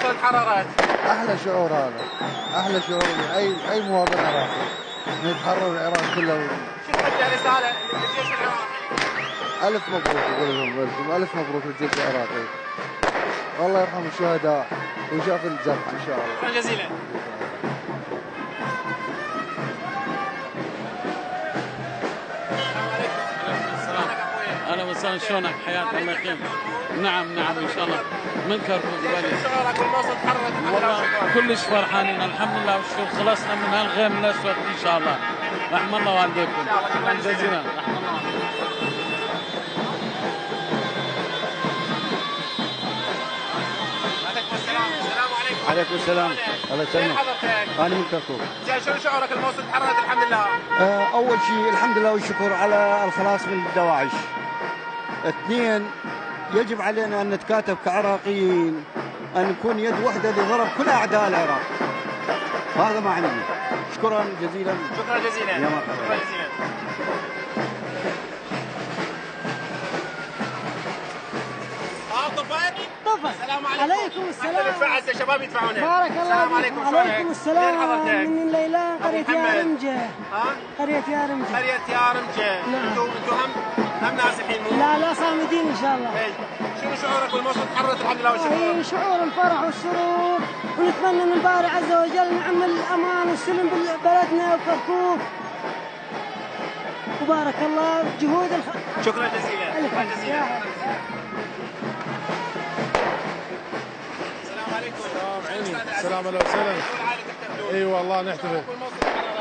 درجة الحرارات؟ احلى شعور هذا، احلى شعور اي مواطن عراقي انه يتحرر العراق كله. شو توجه رسالة للجيش العراقي؟ الف مبروك اقول لهم، الف مبروك للجيش العراقي، والله يرحم الشهداء ويشاف الجرح ان شاء الله. شكرا جزيلا. اهلا وسهلا، شلونك؟ حياك الله يقيم. نعم ان شاء الله من كركوك بلد. شعورك بالموصل تحررت الحمد لله والله كلش فرحانين الحمد لله والشكر، خلصنا من هالغيم الاسود ان شاء الله. رحم الله والديكم. شكرا جزيلا. رحم الله. عليكم السلام. الله يسلمك. انا من كركوك. زين شنو شعورك الموصل تحررت الحمد لله؟ اول شيء الحمد لله والشكر على الخلاص من الدواعش. اثنين، يجب علينا ان نتكاتف كعراقيين، ان نكون يد واحده لضرب كل اعداء العراق. هذا ما عندي. شكرا جزيلا. شكرا جزيلا. يا مرحبا. شكرا جزيلا. السلام عليكم. عليكم السلام. ندفع هسه شباب يدفعونه. بارك الله السلام عليكم. عليكم السلام. من ليلى قرية يارمجة. ها؟ قرية يارمجة. قرية يارمجة. نعم. انتم هم ناس الحين مو؟ لا صامدين ان شاء الله. اي شنو شعورك بالموصل تحررت الحمد لله والشكر؟ شعور الفرح والسرور، ونتمنى من الباري عز وجل نعم الامان والسلم ببلدنا وكركوك. وبارك الله جهود شكرا جزيلا. شكرا جزيلا. السلام عليكم وسهلا. اي والله نحتفل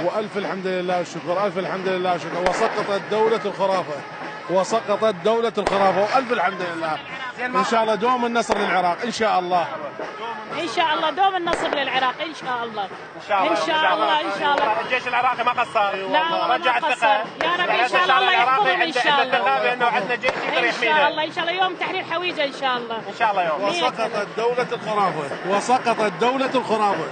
والف الحمد لله والشكر، الف الحمد لله والشكر. وسقطت دولة الخرافة، وسقطت دولة الخرافة، والف الحمد لله. ان شاء الله دوم النصر للعراق ان شاء الله. ان شاء الله دوم النصر للعراق ان شاء الله. ان شاء الله. ان شاء الله. ان شاء الله. الجيش العراقي ما قصر. لا رجع الثقة. يا رب ان شاء الله الله يحفظهم ان شاء الله. بانه عندنا جيش يقدر ان يحمينا. شاء الله. ان شاء الله يوم تحرير حويجه ان شاء الله. ان شاء الله يوم. وسقطت دولة الخرافة، وسقطت دولة الخرافة.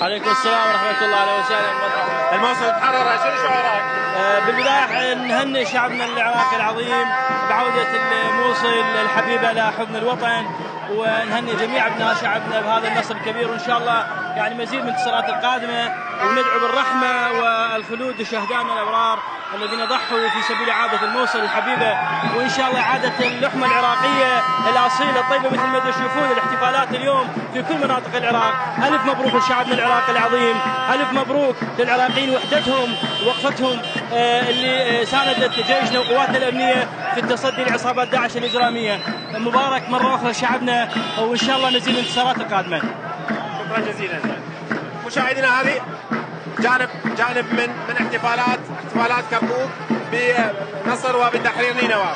عليكم السلام ورحمة الله، أهلا وسهلا. الموصل تحرر، شنو شعورك؟ بالبداية نهني شعبنا العراقي العظيم بعودة الموصل الحبيبة إلى حضن الوطن، ونهني جميع أبناء شعبنا بهذا النصر الكبير، وإن شاء الله يعني مزيد من الانتصارات القادمة، وندعو بالرحمة والخلود لشهدائنا الأبرار الذين ضحوا في سبيل إعادة الموصل الحبيبة، وإن شاء الله إعادة اللحمة العراقية الأصيلة الطيبة مثل ما تشوفون الاحتفالات اليوم في كل مناطق العراق. ألف مبروك لشعبنا العراقي العظيم، ألف مبروك للعراقيين وحدتهم ووقفتهم اللي ساندت جيشنا وقواتنا الأمنية في التصدي لعصابات داعش الإجرامية. مبارك مرة أخرى لشعبنا، وإن شاء الله مزيد من الانتصارات القادمة. شكرا جزيلا. مشاهدينا هذه جانب من احتفالات كركوك بنصر وبتحرير نينوى.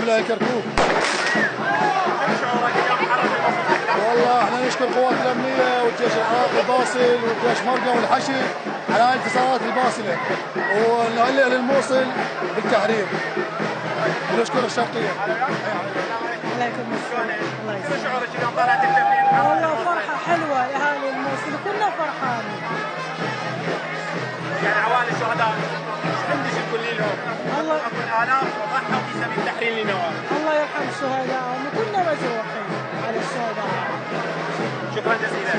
ولاية كركوك. والله احنا نشكر القوات الامنيه والجيش العراقي الباصل والجيش مرقه والحشد على الانتصارات الباسله، ونهنئ للموصل بالتحرير ونشكر الشرقيه. عليكم السلام. الله شنو شعورك اليوم طلعت التمرين؟ والله فرحه حلوه لاهالي الموصل وكلنا فرحانين. يعني عوائل الشهداء ايش عندك تقولي لهم؟ الله الالاف وضحوا في سبيل تحرير نينوى. الله يرحم الشهداء وكلنا مجروحين على الشهداء. شكرا جزيلا.